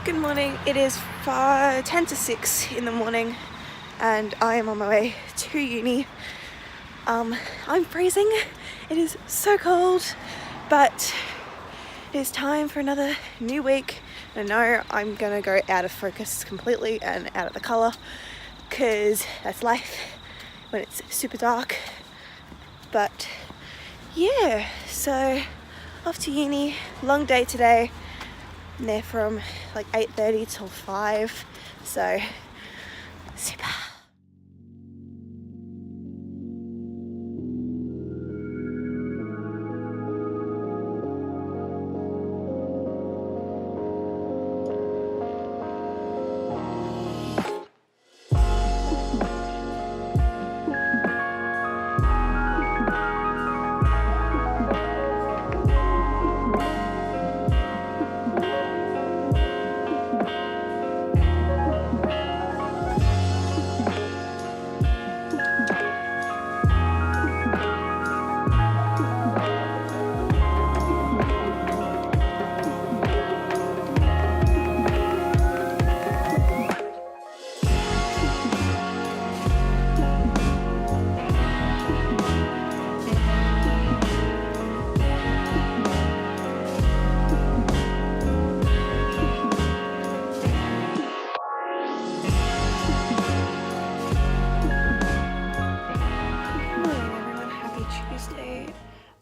Good morning. It is 10 to 6 in the morning and I am on my way to uni. I'm freezing. It is so cold, but it is time for another new week. I know I'm gonna go out of focus completely and out of the colour because that's life when it's super dark. But yeah, so off to uni. Long day today. I'm there from like 8:30 till 5, so super.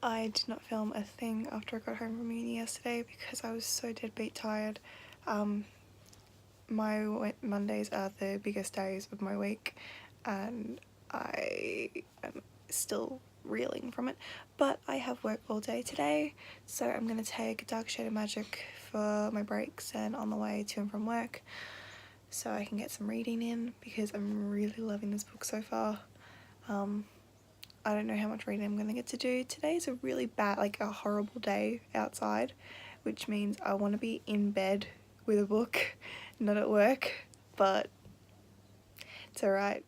I did not film a thing after I got home from uni yesterday because I was so deadbeat tired. My Mondays are the biggest days of my week and I am still reeling from it, but I have work all day today, so I'm going to take a Dark Shade of Magic for my breaks and on the way to and from work so I can get some reading in because I'm really loving this book so far. I don't know how much reading I'm going to get to do. Today's a really bad, like a horrible day outside, which means I want to be in bed with a book, not at work, but it's alright.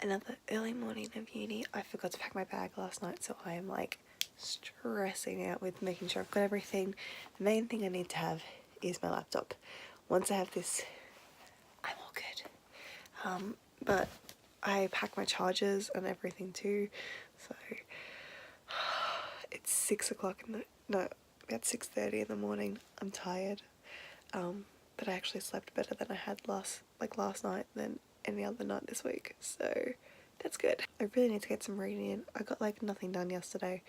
Another early morning of uni. I forgot to pack my bag last night, so I am like stressing out with making sure I've got everything. The main thing I need to have is my laptop. Once I have this, I'm all good. But I pack my chargers and everything too, so it's 6 o'clock about 6:30 in the morning. I'm tired, but I actually slept better than I had last night than any other night this week, so that's good. I really need to get some reading in. I got like nothing done yesterday,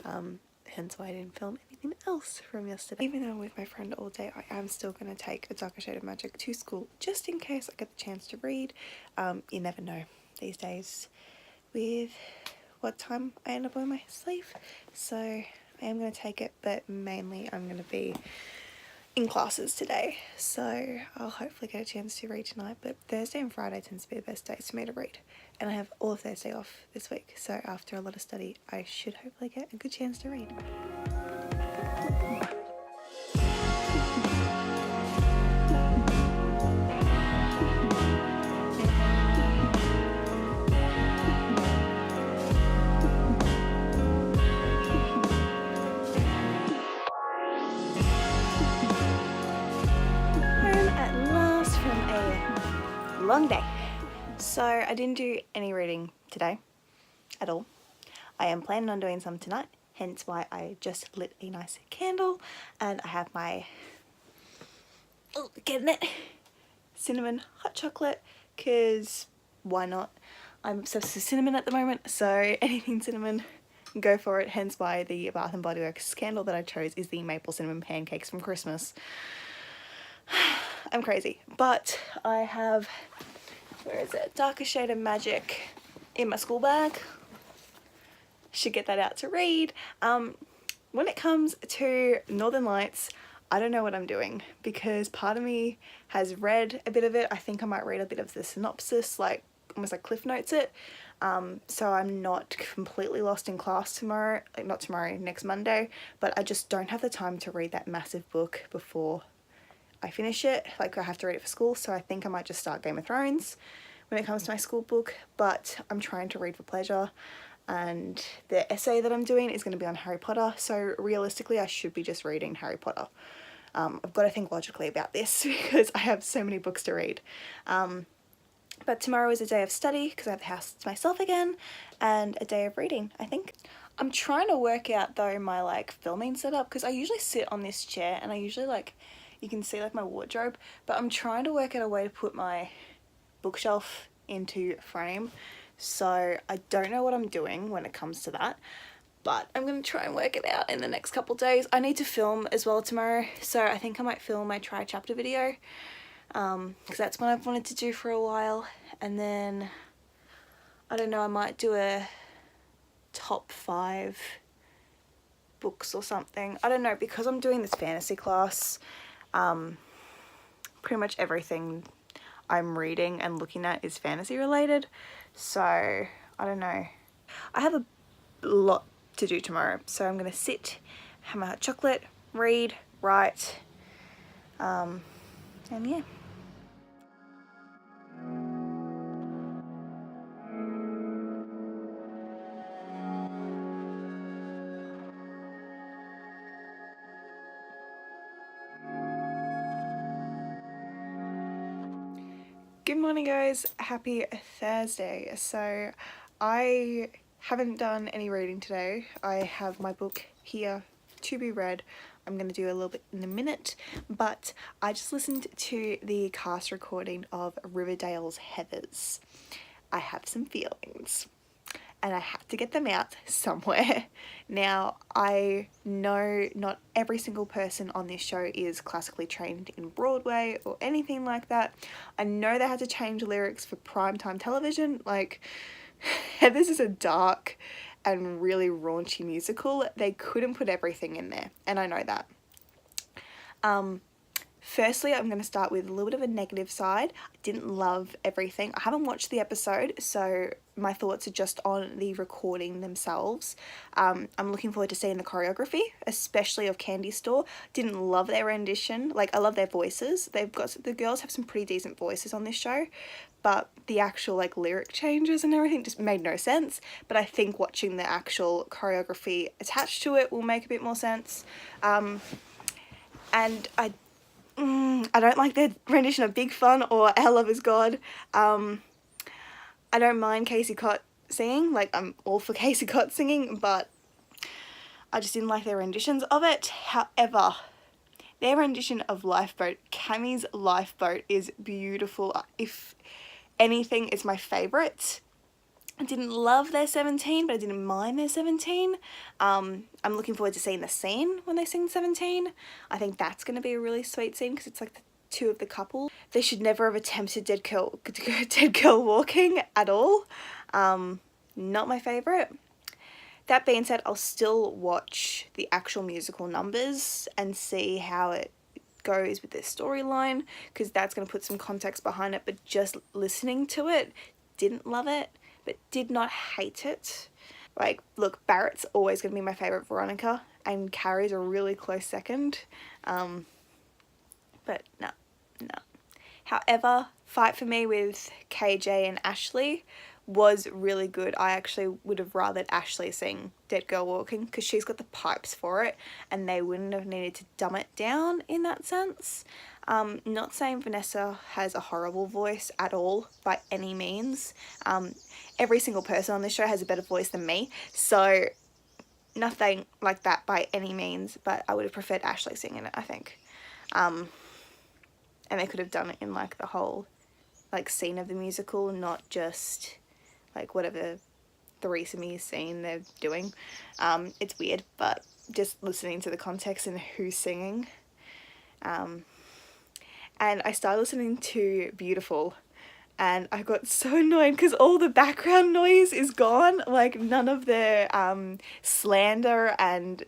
hence why I didn't film anything else from yesterday. Even though I'm with my friend all day, I am still going to take a Darker Shade of Magic to school just in case I get the chance to read. You never know these days with what time I end up on my sleep, so I am going to take it, but mainly I'm going to be in classes today, so I'll hopefully get a chance to read tonight. But Thursday and Friday tends to be the best days for me to read, and I have all of Thursday off this week, so after a lot of study I should hopefully get a good chance to read. Long day. So I didn't do any reading today at all. I am planning on doing some tonight, hence why I just lit a nice candle and I have my, getting it, cinnamon hot chocolate, because why not? I'm obsessed with cinnamon at the moment, so anything cinnamon, go for it, hence why the Bath & Body Works candle that I chose is the maple cinnamon pancakes from Christmas. I'm crazy, but I have, where is it, Darker Shade of Magic in my school bag. Should get that out to read. When it comes to Northern Lights, I don't know what I'm doing because part of me has read a bit of it. I think I might read a bit of the synopsis, like almost like cliff notes it. So I'm not completely lost in class tomorrow, like not tomorrow, next Monday, but I just don't have the time to read that massive book before I finish it. Like I have to read it for school, so I think I might just start Game of Thrones when it comes to my school book, but I'm trying to read for pleasure, and the essay that I'm doing is going to be on Harry Potter, so realistically I should be just reading Harry Potter. I've got to think logically about this because I have so many books to read. But tomorrow is a day of study because I have the house to myself again, and a day of reading, I think. I'm trying to work out though my like filming setup, because I usually sit on this chair and I usually like, you can see like my wardrobe, but I'm trying to work out a way to put my bookshelf into frame. So I don't know what I'm doing when it comes to that, but I'm going to try and work it out in the next couple days. I need to film as well tomorrow, so I think I might film my try chapter video, because that's what I've wanted to do for a while. And then I don't know, I might do a top 5 books or something. I don't know, because I'm doing this fantasy class, pretty much everything I'm reading and looking at is fantasy related, so I don't know. I have a lot to do tomorrow, so I'm gonna sit, have my hot chocolate, read, write, and yeah. Good morning guys, happy Thursday. So I haven't done any reading today. I have my book here to be read. I'm going to do a little bit in a minute, but I just listened to the cast recording of Riverdale's Heathers. I have some feelings, and I have to get them out somewhere. Now, I know not every single person on this show is classically trained in Broadway or anything like that. I know they had to change lyrics for primetime television. Like, Heathers is a dark and really raunchy musical. They couldn't put everything in there, and I know that. Firstly, I'm going to start with a little bit of a negative side. I didn't love everything. I haven't watched the episode, so my thoughts are just on the recording themselves. I'm looking forward to seeing the choreography, especially of Candy Store. Didn't love their rendition. Like, I love their voices. The girls have some pretty decent voices on this show, but the actual like lyric changes and everything just made no sense. But I think watching the actual choreography attached to it will make a bit more sense. And I don't like their rendition of Big Fun or Our Love Is God. I don't mind Casey Cott singing, like I'm all for Casey Cott singing, but I just didn't like their renditions of it. However, their rendition of Lifeboat, Cammie's Lifeboat, is beautiful. If anything, it's my favourite. I didn't love their 17, but I didn't mind their 17. I'm looking forward to seeing the scene when they sing 17. I think that's going to be a really sweet scene because it's like the two of the couple. They should never have attempted Dead Girl Walking at all. Not my favourite. That being said, I'll still watch the actual musical numbers and see how it goes with the storyline, because that's going to put some context behind it. But just listening to it, didn't love it, but did not hate it. Like, look, Barrett's always going to be my favourite Veronica, and Carrie's a really close second. But no. However, Fight for Me with KJ and Ashley was really good. I actually would have rathered Ashley sing Dead Girl Walking because she's got the pipes for it, and they wouldn't have needed to dumb it down in that sense. Not saying Vanessa has a horrible voice at all by any means. Every single person on this show has a better voice than me, so nothing like that by any means, but I would have preferred Ashley singing it, I think. And they could have done it in like the whole like scene of the musical, not just like whatever threesome scene they're doing. It's weird, but just listening to the context and who's singing. And I started listening to Beautiful, and I got so annoyed because all the background noise is gone. Like, none of the slander and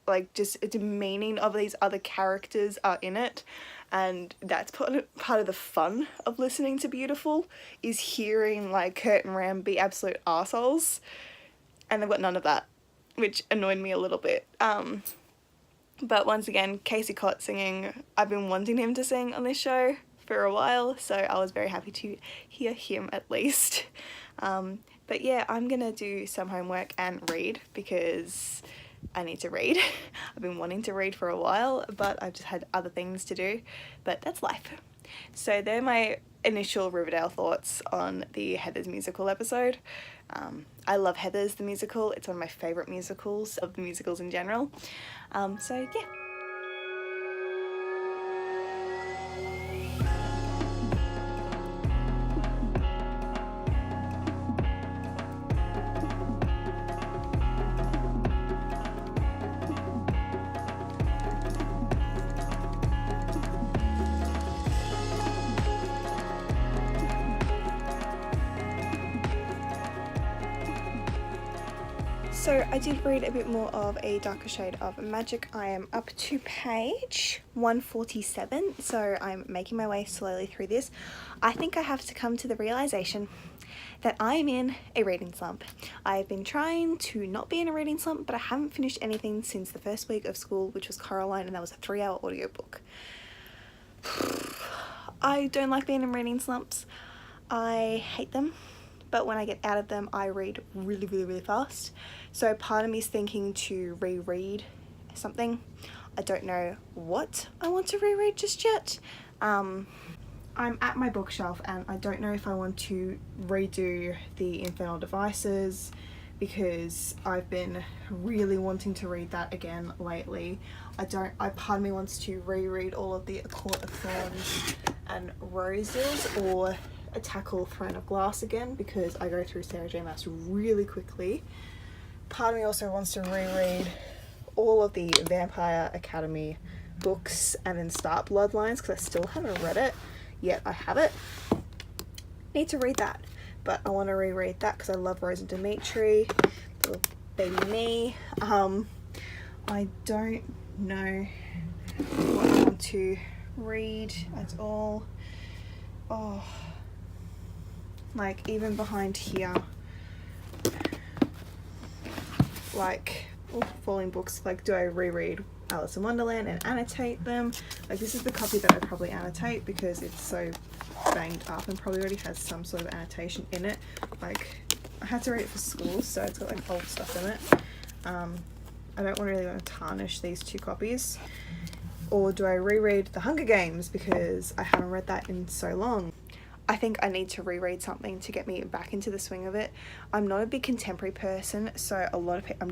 like just demeaning of these other characters are in it. And that's part of the fun of listening to Beautiful, is hearing like Kurt and Ram be absolute arseholes, and they've got none of that, which annoyed me a little bit. But once again, Casey Cott singing, I've been wanting him to sing on this show for a while, so I was very happy to hear him at least. But yeah, I'm gonna do some homework and read because I need to read. I've been wanting to read for a while, but I've just had other things to do, but that's life. So they're my initial Riverdale thoughts on the Heathers musical episode. I love Heathers the musical. It's one of my favourite musicals of the musicals in general. So yeah. So I did read a bit more of A Darker Shade of Magic. I am up to page 147, so I'm making my way slowly through this. I think I have to come to the realisation that I'm in a reading slump. I've been trying to not be in a reading slump, but I haven't finished anything since the first week of school, which was Coraline, and that was a 3-hour audiobook. I don't like being in reading slumps. I hate them. But when I get out of them, I read really fast. So part of me is thinking to reread something. I don't know what I want to reread just yet. I'm at my bookshelf and I don't know if I want to redo The Infernal Devices, because I've been really wanting to read that again lately. Part of me wants to reread all of the A Court of Thorns and Roses, or A Tackle Throne of Glass again, because I go through Sarah J Maas really quickly. Part of me also wants to reread all of the Vampire Academy books and then start Bloodlines, because I still haven't read it yet. I have it. Need to read that, but I want to reread that because I love Rosa Dimitri, little baby me. I don't know what I want to read at all. Oh, like even behind here, like falling books, like do I reread Alice in Wonderland and annotate them? Like this is the copy that I probably annotate because it's so banged up and probably already has some sort of annotation in it. Like I had to read it for school, so it's got like old stuff in it. I don't really want to tarnish these two copies. Or do I reread The Hunger Games, because I haven't read that in so long. I think I need to reread something to get me back into the swing of it. I'm not a big contemporary person, so a lot of people,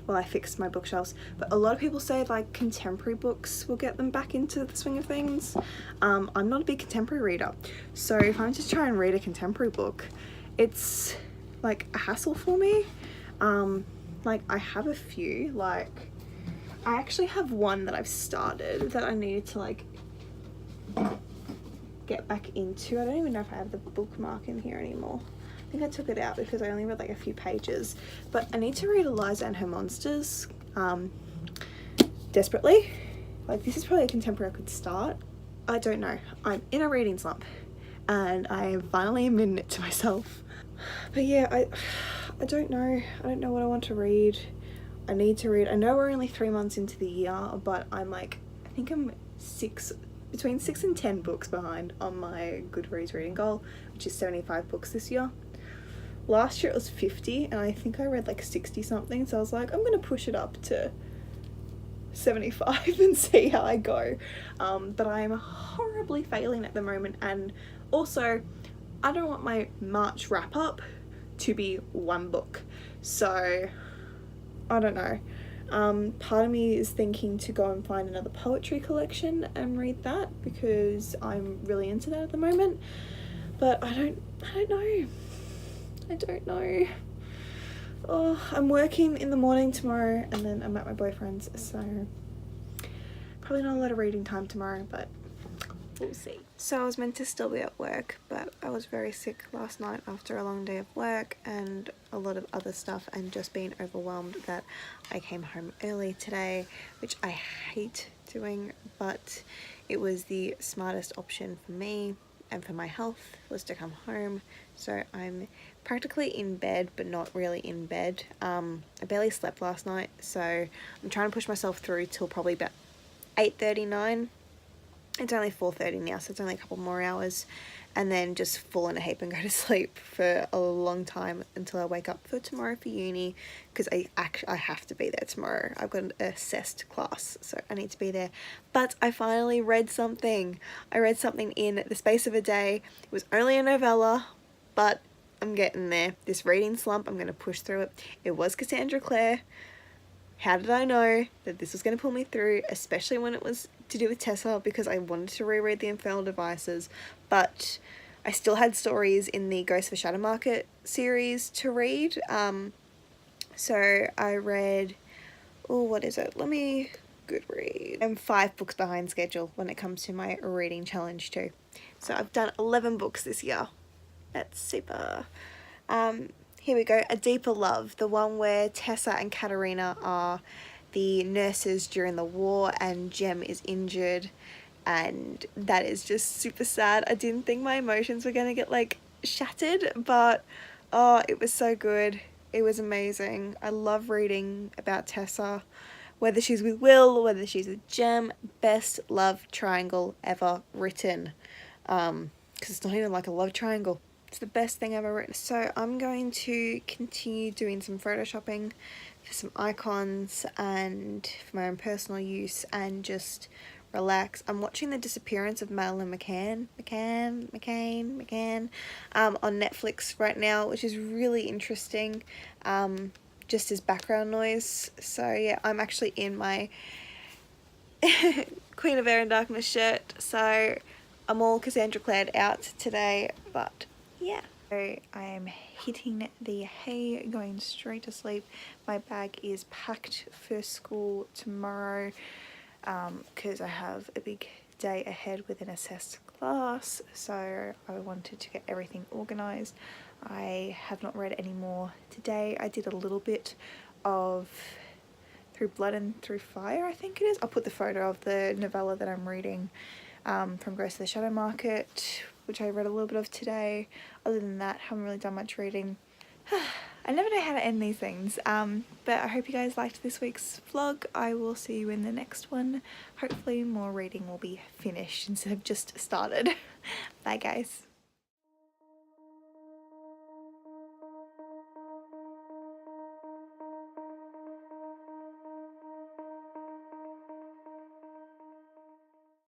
I fixed my bookshelves, but a lot of people say like contemporary books will get them back into the swing of things. I'm not a big contemporary reader, so if I'm just trying to read a contemporary book, it's like a hassle for me. Like I have a few, like I actually have one that I've started that I needed to like get back into. I don't even know if I have the bookmark in here anymore. I think I took it out because I only read like a few pages, but I need to read Eliza and Her Monsters desperately. Like this is probably a contemporary I could start. I don't know. I'm in a reading slump and I am finally admitting it to myself. But yeah, I don't know. I don't know what I want to read. I need to read. I know we're only 3 months into the year, but I'm like, I think I'm between 6 and 10 books behind on my Goodreads reading goal, which is 75 books this year. Last year it was 50 and I think I read like 60 something, so I was like, I'm gonna push it up to 75 and see how I go. But I'm horribly failing at the moment, and also I don't want my March wrap up to be one book, so I don't know. Part of me is thinking to go and find another poetry collection and read that, because I'm really into that at the moment, but I don't know. Oh, I'm working in the morning tomorrow and then I'm at my boyfriend's, so probably not a lot of reading time tomorrow, but we'll see. So I was meant to still be at work, but I was very sick last night after a long day of work and a lot of other stuff, and just being overwhelmed that I came home early today, which I hate doing, but it was the smartest option for me and for my health, was to come home. So I'm practically in bed, but not really in bed. I barely slept last night, so I'm trying to push myself through till probably about 8:39. It's only 4:30 now, so it's only a couple more hours, and then just fall in a heap and go to sleep for a long time until I wake up for tomorrow for uni, because I have to be there tomorrow. I've got an assessed class, so I need to be there. But I finally read something. I read something in the space of a day. It was only a novella, but I'm getting there. This reading slump, I'm going to push through it. It was Cassandra Clare. How did I know that this was going to pull me through, especially when it was to do with Tessa, because I wanted to reread The Infernal Devices, but I still had stories in the Ghost of a Shadow Market series to read. So I read, oh, what is it? Let me Goodreads. I'm 5 books behind schedule when it comes to my reading challenge too. So I've done 11 books this year. That's super. Here we go, A Deeper Love, the one where Tessa and Katerina are the nurses during the war and Jem is injured, and that is just super sad. I didn't think my emotions were going to get like shattered, but oh, it was so good. It was amazing. I love reading about Tessa, whether she's with Will or whether she's with Jem. Best love triangle ever written, because it's not even like a love triangle. It's the best thing I've ever written. So I'm going to continue doing some photoshopping for some icons and for my own personal use and just relax. I'm watching The Disappearance of Madeline McCann on Netflix right now, which is really interesting, just as background noise. So yeah, I'm actually in my Queen of Air and Darkness shirt, so I'm all Cassandra Clare out today, but yeah. So I am hitting the hay, going straight to sleep. My bag is packed for school tomorrow, because I have a big day ahead with an assessed class, so I wanted to get everything organised. I have not read any more today. I did a little bit of Through Blood and Through Fire, I think it is. I'll put the photo of the novella that I'm reading, from Ghost of the Shadow Market, which I read a little bit of today. Other than that, haven't really done much reading. I never know how to end these things, but I hope you guys liked this week's vlog. I will see you in the next one. Hopefully more reading will be finished instead of just started. Bye guys.